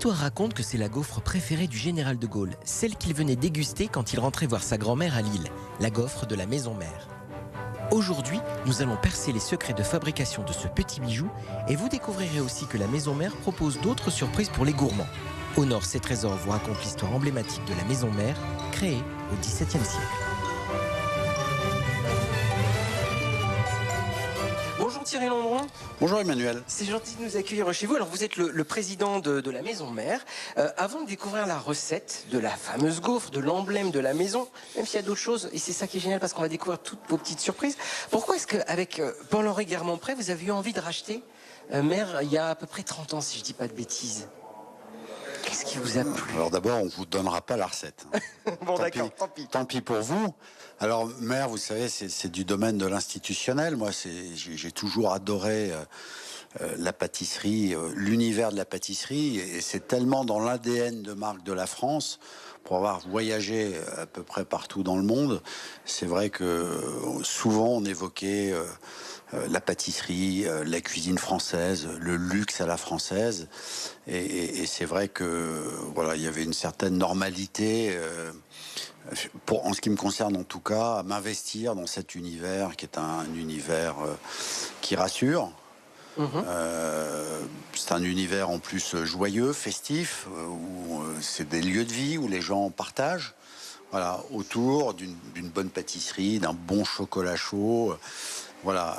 L'histoire raconte que c'est la gaufre préférée du général de Gaulle, celle qu'il venait déguster quand il rentrait voir sa grand-mère à Lille, la gaufre de la maison mère. Aujourd'hui, nous allons percer les secrets de fabrication de ce petit bijou et vous découvrirez aussi que la maison mère propose d'autres surprises pour les gourmands. Honor ses trésors vous raconte l'histoire emblématique de la maison mère, créée au XVIIe siècle. Bonjour Thierry Landron. Bonjour Emmanuel. C'est gentil de nous accueillir chez vous. Alors vous êtes le président de la maison mère. Avant de découvrir la recette de la fameuse gaufre, de l'emblème de la maison, même s'il y a d'autres choses, et c'est ça qui est génial parce qu'on va découvrir toutes vos petites surprises, pourquoi est-ce qu'avec Paul-Henri Guermont-Pré, vous avez eu envie de racheter Mère il y a à peu près 30 ans, si je dis pas de bêtises? Qu'est-ce qui vous a plu? Alors d'abord, on ne vous donnera pas la recette. Bon d'accord, tant pis. Tant pis pour vous. Alors Mère, vous savez, c'est du domaine de l'institutionnel. Moi, j'ai toujours adoré la pâtisserie, l'univers de la pâtisserie. Et c'est tellement dans l'ADN de marque de la France. Pour avoir voyagé à peu près partout dans le monde, c'est vrai que souvent on évoquait la pâtisserie, la cuisine française, le luxe à la française, et c'est vrai que voilà, il y avait une certaine normalité, en ce qui me concerne en tout cas, à m'investir dans cet univers qui est un univers qui rassure. C'est un univers en plus joyeux, festif, où c'est des lieux de vie où les gens partagent, voilà, autour d'une bonne pâtisserie, d'un bon chocolat chaud, voilà,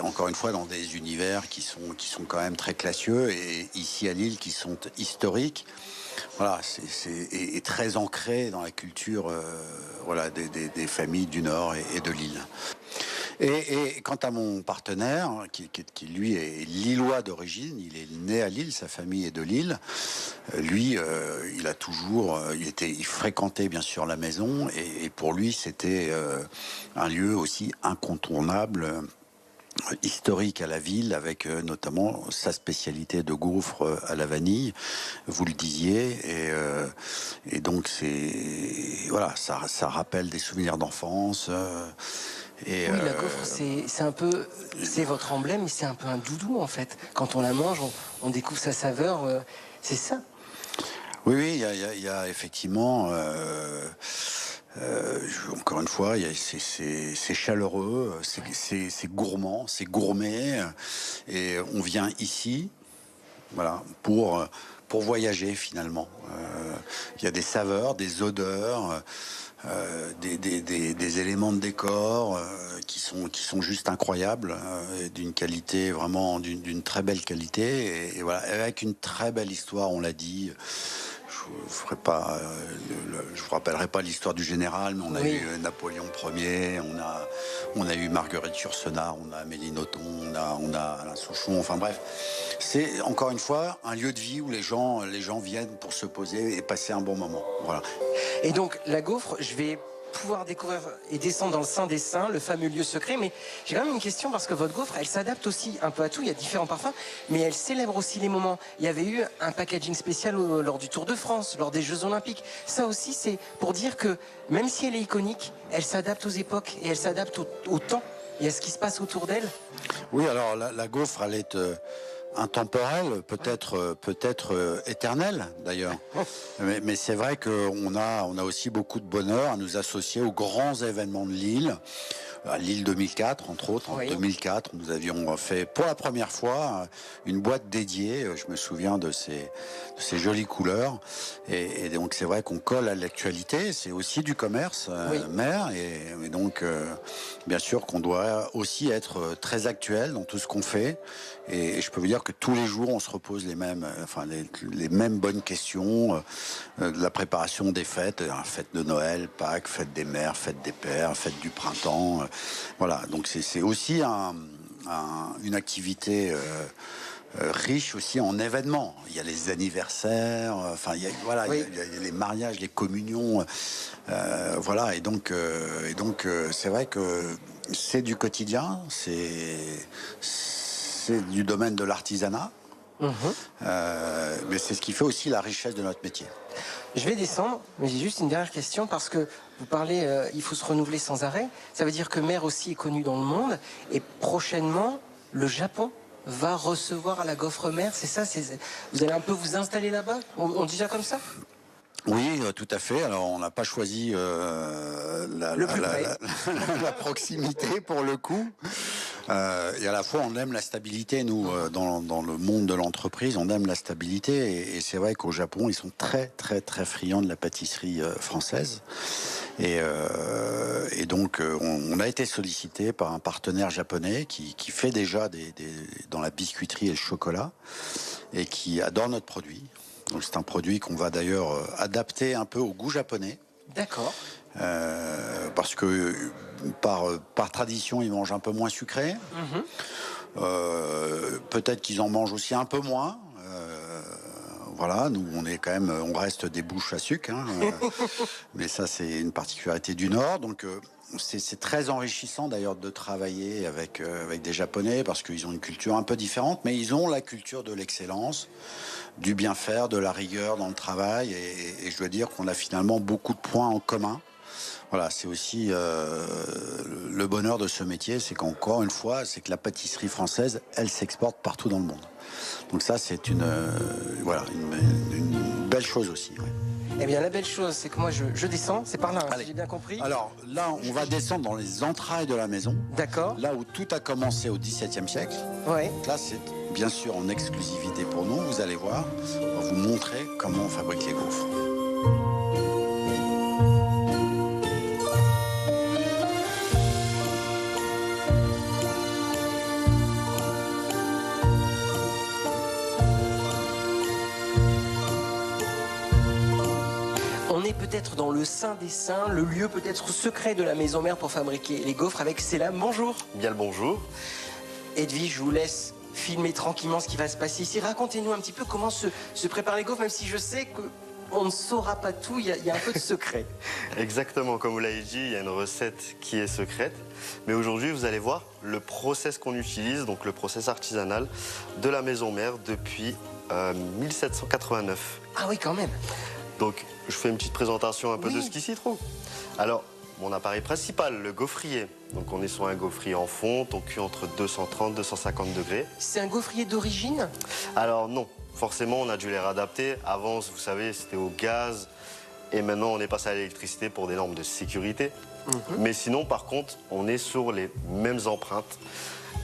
encore une fois, dans des univers qui sont quand même très classieux, et ici à Lille qui sont historiques. Voilà, et très ancré dans la culture, voilà, des familles du Nord et de Lille. Et quant à mon partenaire, qui lui est lillois d'origine, il est né à Lille, sa famille est de Lille. Lui, il fréquentait bien sûr la maison, et pour lui c'était un lieu aussi incontournable, historique à la ville, avec notamment sa spécialité de gaufre à la vanille, vous le disiez, et donc voilà, ça rappelle des souvenirs d'enfance. Oui, la gaufre, c'est votre emblème, mais c'est un peu un doudou en fait. Quand on la mange, on découvre sa saveur, c'est ça. Oui, il y a effectivement, encore une fois, c'est chaleureux, c'est gourmand, c'est gourmet, et on vient ici, voilà, pour voyager finalement. Il y a des saveurs, des odeurs, des éléments de décor qui sont juste incroyables, d'une qualité vraiment, d'une très belle qualité, et voilà, avec une très belle histoire, on l'a dit. Je vous rappellerai pas l'histoire du général, mais on a eu Napoléon Ier, on a eu Marguerite Yourcenar, on a Amélie Nothomb, on a Alain Souchon. Enfin bref, c'est encore une fois un lieu de vie où les gens viennent pour se poser et passer un bon moment. Voilà. Et donc la gaufre, je vais pouvoir découvrir et descendre dans le sein des saints, le fameux lieu secret, mais j'ai quand même une question parce que votre gaufre, elle s'adapte aussi un peu à tout, il y a différents parfums, mais elle célèbre aussi les moments. Il y avait eu un packaging spécial lors du Tour de France, lors des Jeux Olympiques. Ça aussi, c'est pour dire que même si elle est iconique, elle s'adapte aux époques et elle s'adapte au temps et à ce qui se passe autour d'elle. Oui, alors la gaufre, elle est intemporelle, peut-être éternelle d'ailleurs. Mais c'est vrai qu'on a aussi beaucoup de bonheur à nous associer aux grands événements de Lille. À Lille 2004, entre autres. En 2004, nous avions fait pour la première fois une boîte dédiée. Je me souviens de ces jolies couleurs. Et donc c'est vrai qu'on colle à l'actualité. C'est aussi du commerce, Mère. Et donc, bien sûr qu'on doit aussi être très actuel dans tout ce qu'on fait. Et je peux vous dire que tous les jours, on se repose les mêmes bonnes questions, de la préparation des fêtes, fête de Noël, Pâques, fête des mères, fête des pères, fête du printemps. Voilà, donc c'est aussi une activité riche aussi en événements. Il y a les anniversaires, il y a les mariages, les communions, voilà. Et donc c'est vrai que c'est du quotidien, c'est du domaine de l'artisanat, mais c'est ce qui fait aussi la richesse de notre métier. Je vais descendre, mais j'ai juste une dernière question parce que vous parlez, il faut se renouveler sans arrêt. Ça veut dire que Mère aussi est connue dans le monde et prochainement le Japon va recevoir la gaufre mère, c'est ça? Vous allez un peu vous installer là-bas? On dit ça comme ça? Oui, tout à fait. Alors, on n'a pas choisi Le plus près. la proximité pour le coup. Et à la fois, on aime la stabilité. Nous, dans le monde de l'entreprise, on aime la stabilité. Et c'est vrai qu'au Japon, ils sont très, très, très friands de la pâtisserie française. Et donc, on a été sollicité par un partenaire japonais qui fait déjà dans la biscuiterie et le chocolat et qui adore notre produit. Donc c'est un produit qu'on va d'ailleurs adapter un peu au goût japonais. D'accord. Parce que par tradition, ils mangent un peu moins sucré. Peut-être qu'ils en mangent aussi un peu moins. Voilà, nous on reste des bouches à sucre, hein, mais ça c'est une particularité du Nord. Donc c'est très enrichissant d'ailleurs de travailler avec des Japonais parce qu'ils ont une culture un peu différente, mais ils ont la culture de l'excellence, du bien faire, de la rigueur dans le travail, et je dois dire qu'on a finalement beaucoup de points en commun. Voilà, c'est aussi le bonheur de ce métier, c'est qu'encore une fois, c'est que la pâtisserie française, elle s'exporte partout dans le monde. Donc ça, c'est une belle chose aussi. Ouais. Eh bien, la belle chose, c'est que moi, je descends, c'est par là, hein, Allez. si j'ai bien compris. Alors là, on va descendre dans les entrailles de la maison. D'accord. Là où tout a commencé au XVIIe siècle. Ouais. Donc là, c'est bien sûr en exclusivité pour nous. Vous allez voir, on va vous montrer comment on fabrique les gaufres. On est peut-être dans le sein des saints, le lieu peut-être secret de la maison mère pour fabriquer les gaufres avec Selam. Bonjour. Bien le bonjour. Edwige, je vous laisse filmer tranquillement ce qui va se passer ici. Racontez-nous un petit peu comment se préparent les gaufres, même si je sais qu'on ne saura pas tout, il y a un peu de secret. Exactement, comme vous l'avez dit, il y a une recette qui est secrète. Mais aujourd'hui, vous allez voir le process qu'on utilise, donc le process artisanal de la maison mère depuis 1789. Ah oui, quand même. Donc, je fais une petite présentation un peu Oui. de ce qui s'y trouve. Alors, mon appareil principal, le gaufrier. Donc, on est sur un gaufrier en fonte, on cuit entre 230 et 250 degrés. C'est un gaufrier d'origine? Alors non, forcément, on a dû les réadapter. Avant, vous savez, c'était au gaz. Et maintenant, on est passé à l'électricité pour des normes de sécurité. Mais sinon, par contre, on est sur les mêmes empreintes.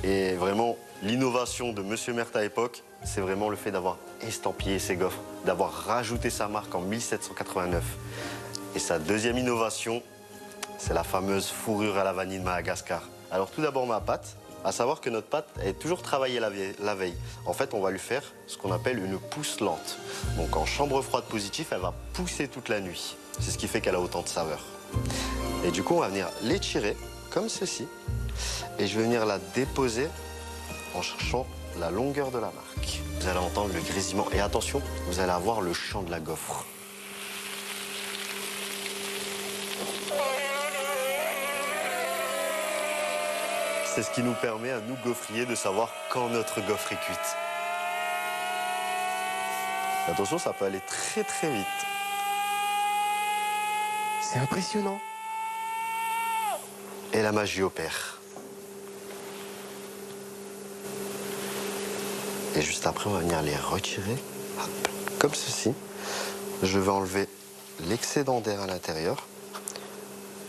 Et vraiment, l'innovation de Monsieur Merthe à l'époque, c'est vraiment le fait d'avoir estampillé ses gaufres, d'avoir rajouté sa marque en 1789. Et sa deuxième innovation, c'est la fameuse fourrure à la vanille de Madagascar. Alors tout d'abord, ma pâte. À savoir que notre pâte est toujours travaillée la veille. En fait, on va lui faire ce qu'on appelle une pousse lente. Donc en chambre froide positive, elle va pousser toute la nuit. C'est ce qui fait qu'elle a autant de saveur. Et du coup, on va venir l'étirer comme ceci. Et je vais venir la déposer en cherchant la longueur de la marque. Vous allez entendre le grésillement. Et attention, vous allez avoir le chant de la gaufre. C'est ce qui nous permet à nous gaufriers de savoir quand notre gaufre est cuite. Attention, ça peut aller très très vite. C'est impressionnant. Et la magie opère. Et juste après, on va venir les retirer, hop, comme ceci. Je vais enlever l'excédent d'air à l'intérieur,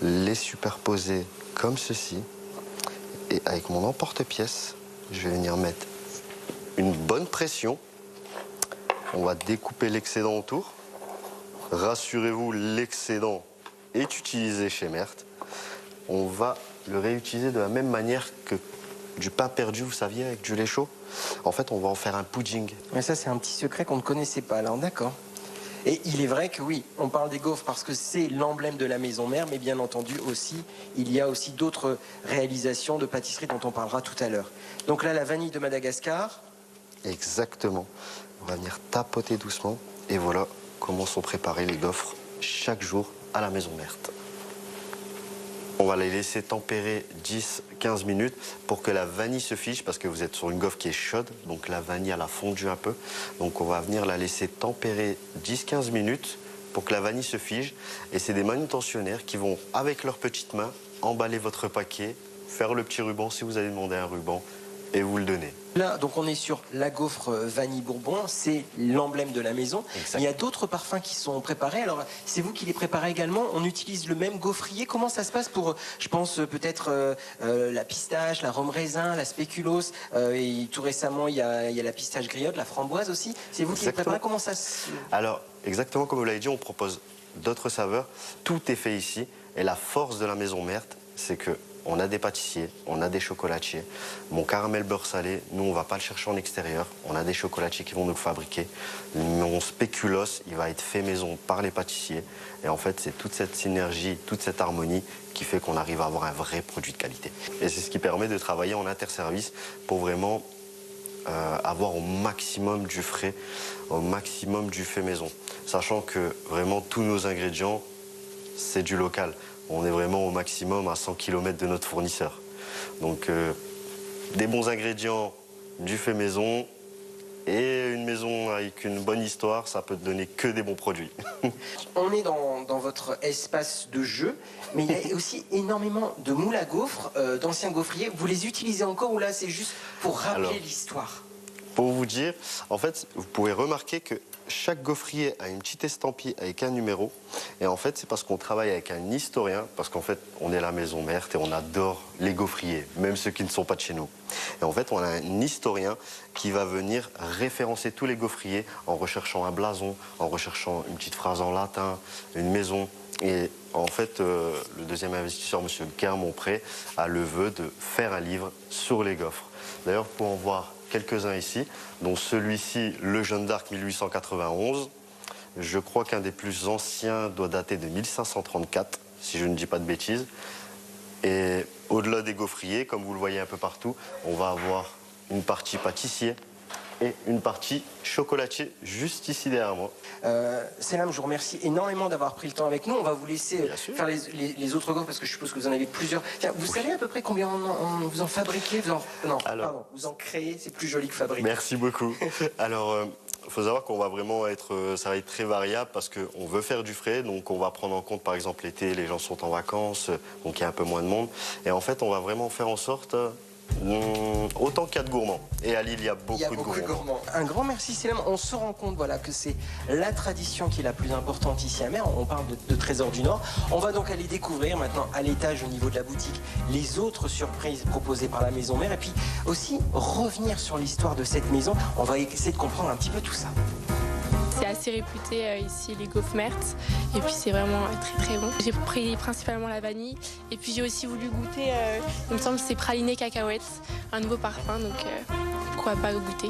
les superposer comme ceci. Et avec mon emporte-pièce, je vais venir mettre une bonne pression. On va découper l'excédent autour. Rassurez-vous, l'excédent est utilisé chez Merthe. On va le réutiliser de la même manière que du pain perdu, vous saviez, avec du lait chaud. En fait, on va en faire un pudding. Mais ça, c'est un petit secret qu'on ne connaissait pas. Alors, d'accord. Et il est vrai que oui, on parle des gaufres parce que c'est l'emblème de la maison mère, mais bien entendu aussi, il y a aussi d'autres réalisations de pâtisserie dont on parlera tout à l'heure. Donc là, la vanille de Madagascar. Exactement. On va venir tapoter doucement. Et voilà comment sont préparées les gaufres chaque jour à la maison Merthe. On va les laisser tempérer 10-15 minutes pour que la vanille se fige, parce que vous êtes sur une gaufre qui est chaude, donc la vanille elle a fondu un peu. Donc on va venir la laisser tempérer 10-15 minutes pour que la vanille se fige. Et c'est des manutentionnaires qui vont, avec leurs petites mains, emballer votre paquet, faire le petit ruban si vous allez demander un ruban, et vous le donnez. Là, donc on est sur la gaufre vanille bourbon, c'est l'emblème de la maison. Exact. Il y a d'autres parfums qui sont préparés. Alors, c'est vous qui les préparez également. On utilise le même gaufrier. Comment ça se passe pour, je pense peut-être la pistache, la rhum raisin, la spéculoos, et tout récemment il y a la pistache griotte, la framboise aussi. C'est vous qui les préparez. Comment ça se... Alors, exactement comme vous l'avez dit, on propose d'autres saveurs. Tout est fait ici. Et la force de la maison Merthe, c'est que on a des pâtissiers, on a des chocolatiers. Mon caramel beurre salé, nous, on ne va pas le chercher en extérieur. On a des chocolatiers qui vont nous le fabriquer. Mon spéculoos, il va être fait maison par les pâtissiers. Et en fait, c'est toute cette synergie, toute cette harmonie qui fait qu'on arrive à avoir un vrai produit de qualité. Et c'est ce qui permet de travailler en interservice pour vraiment avoir au maximum du frais, au maximum du fait maison. Sachant que vraiment tous nos ingrédients, c'est du local. On est vraiment au maximum à 100 km de notre fournisseur. Donc des bons ingrédients, du fait maison et une maison avec une bonne histoire, ça peut te donner que des bons produits. On est dans votre espace de jeu, mais il y a aussi énormément de moules à gaufres, d'anciens gaufriers. Vous les utilisez encore ou là c'est juste pour rappeler l'histoire? Pour vous dire, en fait, vous pouvez remarquer que chaque gaufrier a une petite estampille avec un numéro. Et en fait, c'est parce qu'on travaille avec un historien, parce qu'en fait, on est la maison Merthe et on adore les gaufriers, même ceux qui ne sont pas de chez nous. Et en fait, on a un historien qui va venir référencer tous les gaufriers en recherchant un blason, en recherchant une petite phrase en latin, une maison. Et en fait, le deuxième investisseur, M. Guermont-Pré, a le vœu de faire un livre sur les gaufres. D'ailleurs, pour en voir quelques-uns ici, dont celui-ci, le Jeanne d'Arc 1891. Je crois qu'un des plus anciens doit dater de 1534, si je ne dis pas de bêtises. Et au-delà des gaufriers, comme vous le voyez un peu partout, on va avoir une partie pâtissier et une partie chocolatier juste ici derrière moi. Selam, je vous remercie énormément d'avoir pris le temps avec nous. On va vous laisser faire les autres gaufres parce que je suppose que vous en avez plusieurs. Tiens, vous savez à peu près combien vous en fabriquez, vous en créez, c'est plus joli que fabriquer. Merci beaucoup. Alors, il faut savoir qu'on va vraiment être, ça va être très variable parce qu'on veut faire du frais, donc on va prendre en compte par exemple l'été, les gens sont en vacances, donc il y a un peu moins de monde. Et en fait, on va vraiment faire en sorte... autant qu'il y a de gourmands. Et à Lille, il y a beaucoup de gourmands. Un grand merci, Selam. On se rend compte que c'est la tradition qui est la plus importante ici à Mer. On parle de Trésor du Nord. On va donc aller découvrir maintenant à l'étage au niveau de la boutique les autres surprises proposées par la Maison Mère. Et puis aussi revenir sur l'histoire de cette maison. On va essayer de comprendre un petit peu tout ça. C'est assez réputé ici, les gaufres Merthe. Et puis c'est vraiment très très bon. J'ai pris principalement la vanille. Et puis j'ai aussi voulu goûter, il me semble que c'est praliné cacahuète, un nouveau parfum. Donc pourquoi pas goûter.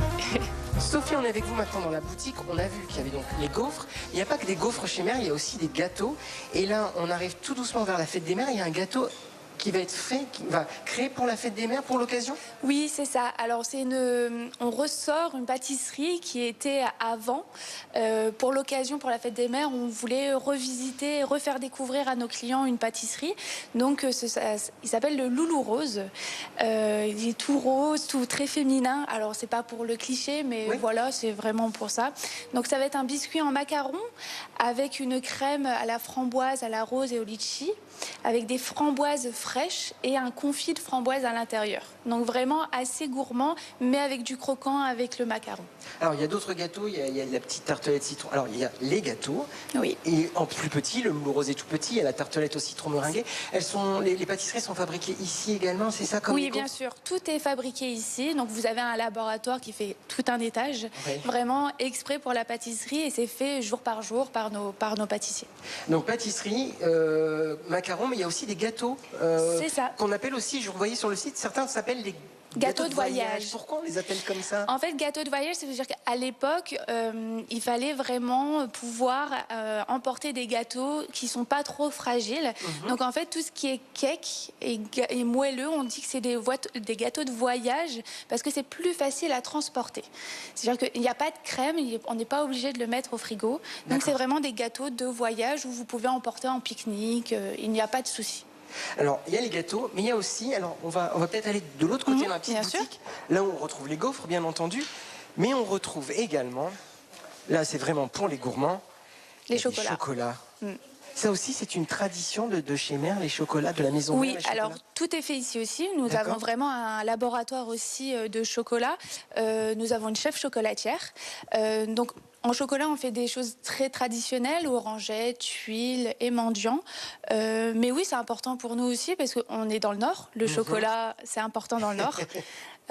Sophie, on est avec vous maintenant dans la boutique. On a vu qu'il y avait donc les gaufres. Il n'y a pas que des gaufres chez Mère, il y a aussi des gâteaux. Et là, on arrive tout doucement vers la fête des mères. Il y a un gâteau qui va être fait, qui va créer pour la fête des mères, pour l'occasion? Oui, c'est ça. Alors, on ressort une pâtisserie qui était avant. Pour l'occasion, pour la fête des mères, on voulait revisiter, refaire découvrir à nos clients une pâtisserie. Donc, il s'appelle le Loulou Rose. Il est tout rose, tout très féminin. Alors, c'est pas pour le cliché, mais voilà, c'est vraiment pour ça. Donc, ça va être un biscuit en macaron avec une crème à la framboise, à la rose et au litchi, avec des framboises fraîches et un confit de framboise à l'intérieur. Donc vraiment assez gourmand, mais avec du croquant, avec le macaron. Alors il y a d'autres gâteaux, il y a la petite tartelette citron. Alors il y a les gâteaux, oui. Et en plus petit, le Loulou Rose est tout petit, il y a la tartelette au citron meringuée. Les pâtisseries sont fabriquées ici également, c'est ça comme Oui, bien sûr, tout est fabriqué ici. Donc vous avez un laboratoire qui fait tout un étage, vraiment exprès pour la pâtisserie, et c'est fait jour par jour par nos pâtissiers. Donc pâtisserie, macaron, mais il y a aussi des gâteaux qu'on appelle aussi, je vous voyais sur le site, certains s'appellent les gâteaux de voyage. Pourquoi on les appelle comme ça? En fait, gâteau de voyage, ça veut dire qu'à l'époque, il fallait vraiment pouvoir emporter des gâteaux qui sont pas trop fragiles. Donc en fait, tout ce qui est cake et moelleux, on dit que c'est des gâteaux de voyage parce que c'est plus facile à transporter. C'est-à-dire qu'il n'y a pas de crème, on n'est pas obligé de le mettre au frigo. Donc c'est vraiment des gâteaux de voyage où vous pouvez emporter en pique-nique, il n'y a pas de souci. Alors, il y a les gâteaux, mais il y a aussi, alors on va peut-être aller de l'autre côté dans la petite boutique, là où on retrouve les gaufres, bien entendu, mais on retrouve également, là c'est vraiment pour les gourmands, les chocolats. Ça aussi, c'est une tradition de chez Mère, les chocolats de la maison Oui, Mère, les alors chocolats. tout est fait ici aussi. Nous D'accord. avons vraiment un laboratoire aussi de chocolat. Nous avons une chef chocolatière. Donc en chocolat, on fait des choses très traditionnelles, orangettes, tuiles et mendiants. Mais oui, c'est important pour nous aussi parce qu'on est dans le Nord. Le chocolat, c'est important dans le Nord.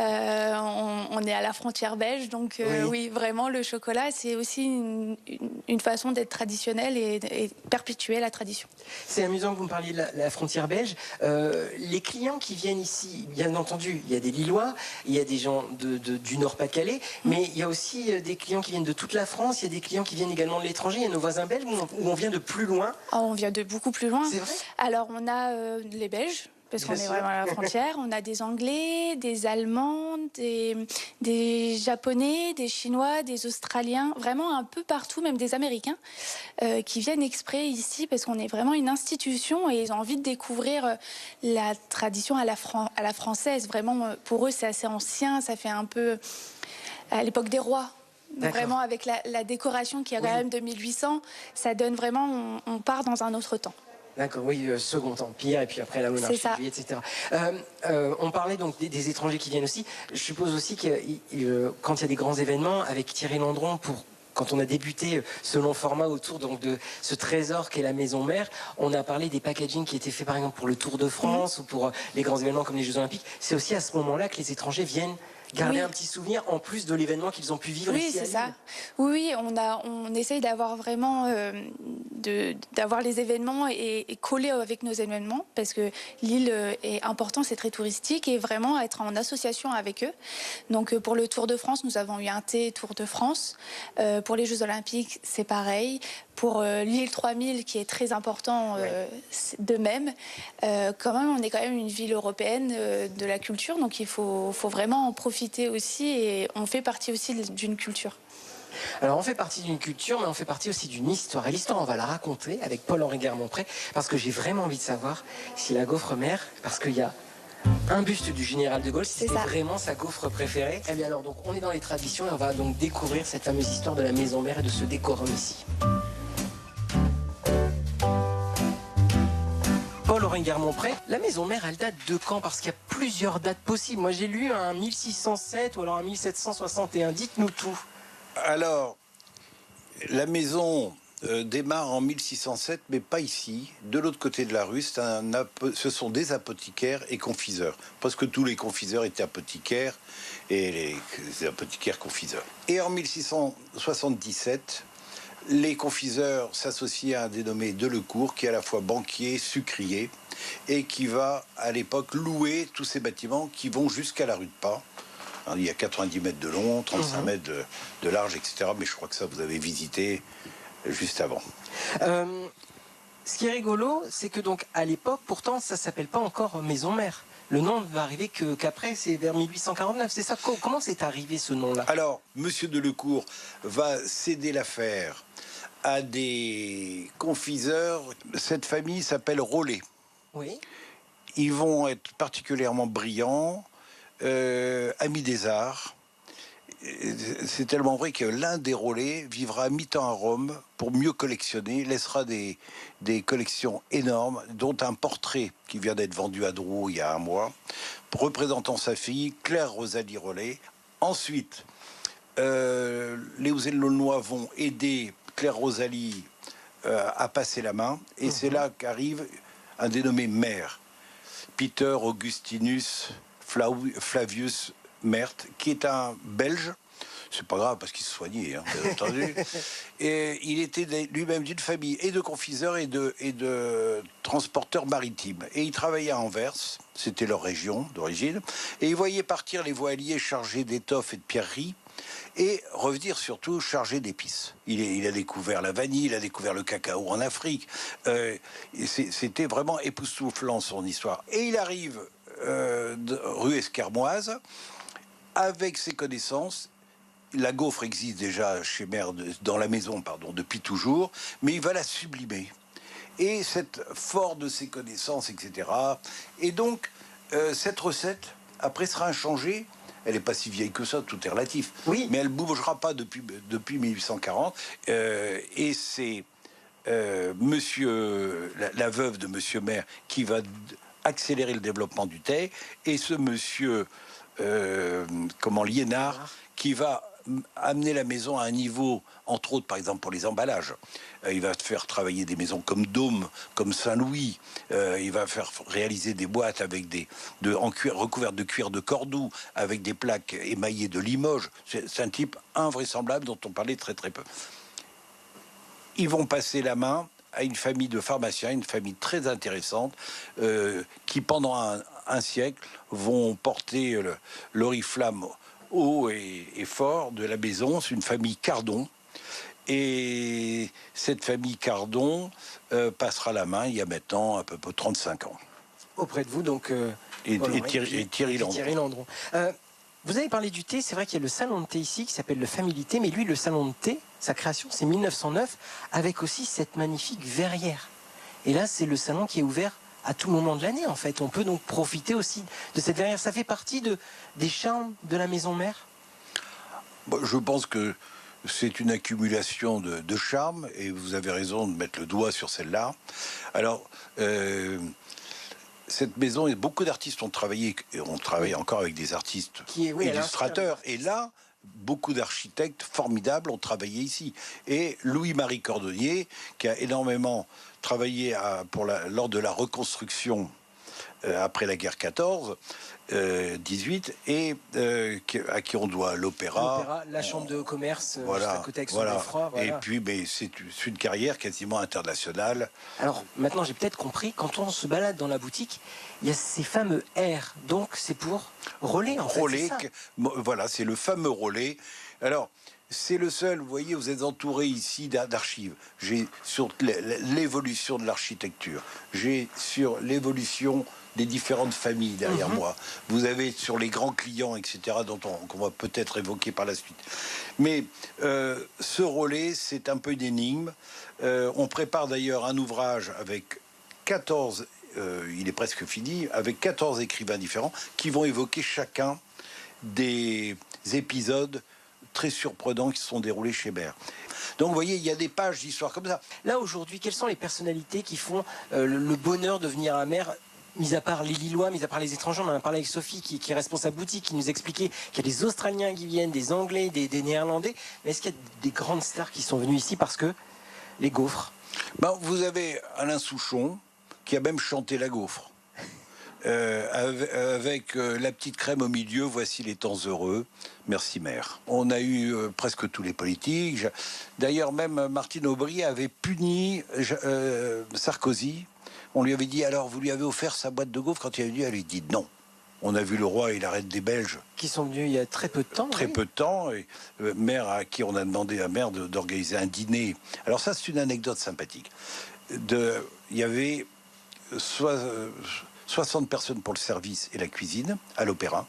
On est à la frontière belge, donc oui, vraiment, le chocolat, c'est aussi une façon d'être traditionnel et perpétuer la tradition. C'est amusant que vous me parliez de la frontière belge. Les clients qui viennent ici, bien entendu, il y a des Lillois, il y a des gens du Nord-Pas-de-Calais, mais il y a aussi des clients qui viennent de toute la France, il y a des clients qui viennent également de l'étranger, il y a nos voisins belges où on vient de plus loin. Oh, on vient de beaucoup plus loin. C'est vrai ? Alors, on a les Belges, parce qu'on Bien est sûr. vraiment à la frontière. On a des Anglais, des Allemands, des Japonais, des Chinois, des Australiens, vraiment un peu partout, même des Américains, qui viennent exprès ici parce qu'on est vraiment une institution et ils ont envie de découvrir la tradition à la française. Vraiment, pour eux, c'est assez ancien, ça fait un peu à l'époque des rois. Vraiment, avec la décoration qui est quand même de 1800, ça donne vraiment, on part dans un autre temps. D'accord, oui, Second Empire, et puis après la monarchie, etc. On parlait donc des étrangers qui viennent aussi. Je suppose aussi que quand il y a des grands événements, avec Thierry Landron, quand on a débuté ce long format autour donc, de ce trésor qu'est la Maison Mère, on a parlé des packaging qui étaient faits par exemple pour le Tour de France ou pour les grands événements comme les Jeux Olympiques. C'est aussi à ce moment-là que les étrangers viennent garder un petit souvenir en plus de l'événement qu'ils ont pu vivre ici. Oui, c'est ça. Oui, on essaye d'avoir vraiment d'avoir les événements et coller avec nos événements parce que l'île est important, c'est très touristique et vraiment être en association avec eux. Donc pour le Tour de France, nous avons eu un thé Tour de France. Pour les Jeux Olympiques, c'est pareil. Pour l'île 3000, qui est très important de même. Quand même, on est quand même une ville européenne de la culture, donc il faut vraiment en profiter aussi et on fait partie aussi d'une culture. Alors on fait partie d'une culture, mais on fait partie aussi d'une histoire. Et l'histoire, on va la raconter avec Paul-Henri Guermont-Pré, parce que j'ai vraiment envie de savoir si la gaufre mère, parce qu'il y a un buste du général de Gaulle, si c'est vraiment sa gaufre préférée. Eh bien alors, donc, on est dans les traditions et on va donc découvrir cette fameuse histoire de la maison mère et de ce décorum ici. Paul-Henri Guermont-Pré, la maison mère, elle date de quand? Parce qu'il y a plusieurs dates possibles. Moi, j'ai lu un 1607 ou alors un 1761. Dites-nous tout. Alors, la maison démarre en 1607, mais pas ici. De l'autre côté de la rue, ce sont des apothicaires et confiseurs. Presque tous les confiseurs étaient apothicaires et les apothicaires confiseurs. Et en 1677, les confiseurs s'associent à un dénommé Delecourt, qui est à la fois banquier, sucrier, et qui va, à l'époque, louer tous ces bâtiments qui vont jusqu'à la rue de Pas. Alors, il y a 90 mètres de long, 35 mètres de large, etc. Mais je crois que ça, vous avez visité juste avant. Ce qui est rigolo, c'est que donc à l'époque, pourtant, ça s'appelle pas encore maison mère. Le nom ne va arriver qu'après, c'est vers 1849, c'est ça? Comment c'est arrivé ce nom-là? Alors, Monsieur Delecourt va céder l'affaire à des confiseurs. Cette famille s'appelle Rollet. Oui. Ils vont être particulièrement brillants, amis des arts. C'est tellement vrai que l'un des Rollet vivra à mi-temps à Rome pour mieux collectionner, laissera des collections énormes, dont un portrait qui vient d'être vendu à Drouot il y a un mois, représentant sa fille, Claire Rosalie Rollet. Ensuite, Léo et l'Aulnois vont aider Claire Rosalie à passer la main, et c'est là qu'arrive un dénommé Maire, Peter Augustinus Flavius Merthe, qui est un Belge. C'est pas grave parce qu'il se soignait, hein, bien entendu. Et il était lui-même d'une famille et de confiseurs et de transporteurs maritimes. Et il travaillait à Anvers, c'était leur région d'origine. Et il voyait partir les voiliers chargés d'étoffes et de pierreries et revenir surtout chargés d'épices. Il a découvert la vanille, il a découvert le cacao en Afrique. C'était vraiment époustouflant son histoire. Et il arrive rue Esquermoise. Avec ses connaissances, la gaufre existe déjà chez Mère, dans la maison, pardon, depuis toujours, mais il va la sublimer. Et fort de ses connaissances, etc. Et donc, cette recette, après, sera inchangée. Elle n'est pas si vieille que ça, tout est relatif. Oui. Mais elle ne bougera pas depuis 1840. Et c'est la veuve de Monsieur Maire qui va accélérer le développement du thé, et ce monsieur Liénard qui va amener la maison à un niveau, entre autres, par exemple, pour les emballages. Il va faire travailler des maisons comme Dôme, comme Saint-Louis. Il va faire réaliser des boîtes avec en cuir, recouvertes de cuir de Cordoue, avec des plaques émaillées de Limoges. C'est un type invraisemblable dont on parlait très très peu. Ils vont passer la main à une famille de pharmaciens, une famille très intéressante, qui pendant un siècle vont porter l'oriflamme haut et fort de la maison. C'est une famille Cardon. Et cette famille Cardon passera la main il y a maintenant à peu près 35 ans. Auprès de vous, donc... Et Thierry Landron. Vous avez parlé du thé, c'est vrai qu'il y a le salon de thé ici qui s'appelle le Family Thé, mais lui, le salon de thé, sa création, c'est 1909, avec aussi cette magnifique verrière. Et là, c'est le salon qui est ouvert à tout moment de l'année, en fait. On peut donc profiter aussi de cette verrière. Ça fait partie des charmes de la maison mère? Je pense que c'est une accumulation de charmes, et vous avez raison de mettre le doigt sur celle-là. Alors, cette maison, et beaucoup d'artistes ont travaillé, et on travaille encore avec des artistes illustrateurs, et là, beaucoup d'architectes formidables ont travaillé ici. Et Louis-Marie Cordonnier, qui a énormément travaillé lors de la reconstruction après la guerre 14-18, et à qui on doit l'opéra, la chambre de commerce, voilà, juste à côté avec son beffroi, voilà. Et puis, mais c'est une carrière quasiment internationale. Alors maintenant, j'ai peut-être compris, quand on se balade dans la boutique, il y a ces fameux R, donc c'est pour relais, en fait. Relais, voilà, c'est le fameux relais. Alors, c'est le seul, vous voyez, vous êtes entouré ici d'archives. J'ai sur l'évolution de l'architecture, j'ai sur l'évolution des différentes familles derrière moi. Vous avez sur les grands clients, etc., qu'on va peut-être évoquer par la suite. Mais ce relais, c'est un peu une énigme. On prépare d'ailleurs un ouvrage avec 14, il est presque fini, avec 14 écrivains différents qui vont évoquer chacun des épisodes très surprenants qui se sont déroulés chez Maire. Donc vous voyez, il y a des pages d'histoire comme ça. Là aujourd'hui, quelles sont les personnalités qui font le bonheur de venir à Maire, mis à part les Lillois, mis à part les étrangers? On en a parlé avec Sophie qui est responsable boutique, qui nous expliquait qu'il y a des Australiens qui viennent, des Anglais, des Néerlandais. Mais est-ce qu'il y a des grandes stars qui sont venues ici parce que les gaufres? Vous avez Alain Souchon qui a même chanté la gaufre. Avec la petite crème au milieu, voici les temps heureux, merci Maire. On a eu presque tous les politiques. D'ailleurs, même Martine Aubry avait puni Sarkozy. On lui avait dit, alors vous lui avez offert sa boîte de gaufres? Quand il avait dit, elle lui dit non. On a vu le roi et la reine des Belges. Qui sont venus il y a très peu de temps. Très peu de temps. Et Maire, à qui on a demandé à Maire d'organiser un dîner. Alors ça, c'est une anecdote sympathique. Il y avait 60 personnes pour le service et la cuisine à l'Opéra,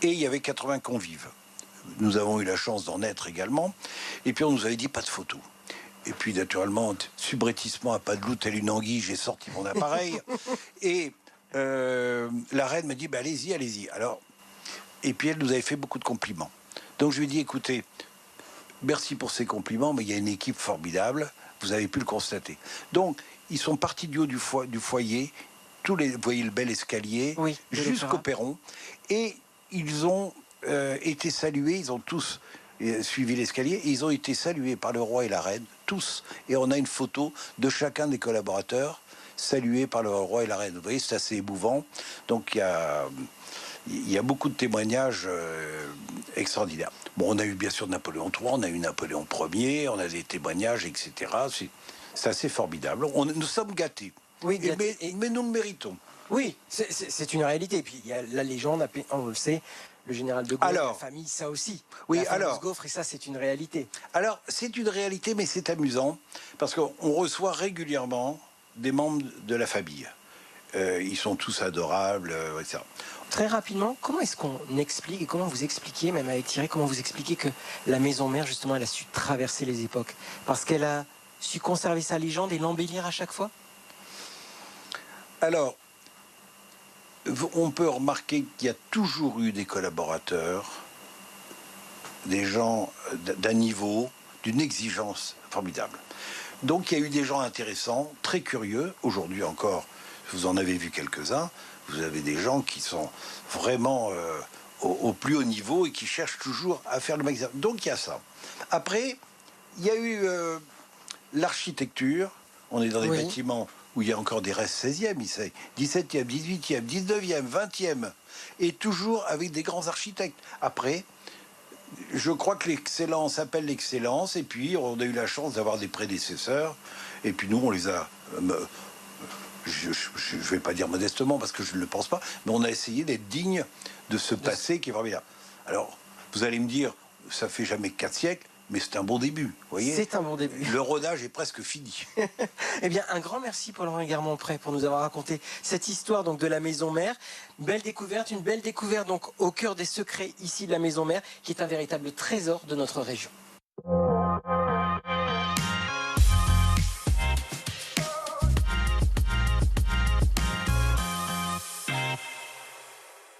et il y avait 80 convives. Nous avons eu la chance d'en être également, et puis on nous avait dit pas de photos. Et puis naturellement, subrétissement à pas de loup tel une anguille, j'ai sorti mon appareil, et la reine me dit bah, allez-y. Alors, et puis elle nous avait fait beaucoup de compliments. Donc je lui ai dit écoutez, merci pour ces compliments, mais il y a une équipe formidable, vous avez pu le constater. Donc ils sont partis du haut du foyer. Vous voyez le bel escalier, jusqu'au perron, et ils ont été salués, ils ont tous suivi l'escalier, et ils ont été salués par le roi et la reine, tous, et on a une photo de chacun des collaborateurs salués par le roi et la reine. Vous voyez, c'est assez émouvant, donc il y a beaucoup de témoignages extraordinaires. Bon, on a eu bien sûr Napoléon III, on a eu Napoléon Ier, on a des témoignages, etc. C'est assez formidable. Nous sommes gâtés. Oui, mais nous le méritons. Oui, c'est une réalité. Et puis il y a la légende, on le sait, le général de Gaulle, la famille, ça aussi. Oui, la gaufre, et ça, c'est une réalité. Alors, c'est une réalité, mais c'est amusant, parce qu'on reçoit régulièrement des membres de la famille. Ils sont tous adorables, etc. Très rapidement, comment est-ce qu'on explique, et comment vous expliquez, même avec Thierry, comment vous expliquez que la maison mère, justement, elle a su traverser les époques? Parce qu'elle a su conserver sa légende et l'embellir à chaque fois? Alors, on peut remarquer qu'il y a toujours eu des collaborateurs, des gens d'un niveau, d'une exigence formidable. Donc il y a eu des gens intéressants, très curieux. Aujourd'hui encore, vous en avez vu quelques-uns. Vous avez des gens qui sont vraiment au plus haut niveau et qui cherchent toujours à faire le maximum. Donc il y a ça. Après, il y a eu l'architecture. On est dans des bâtiments où il y a encore des restes 16e, 17e, 18e, 19e, 20e, et toujours avec des grands architectes. Après, je crois que l'excellence appelle l'excellence, et puis on a eu la chance d'avoir des prédécesseurs, et puis nous on les a, je ne vais pas dire modestement parce que je ne le pense pas, mais on a essayé d'être digne de ce passé qui est vraiment bien. Alors, vous allez me dire, ça fait jamais 4 siècles, mais c'est un bon début, vous voyez. C'est un bon début. Le rodage est presque fini. Eh bien, un grand merci Paul-Henri Garmont-Pré pour nous avoir raconté cette histoire donc de la Maison Mère. Une belle découverte donc au cœur des secrets ici de la Maison Mère, qui est un véritable trésor de notre région.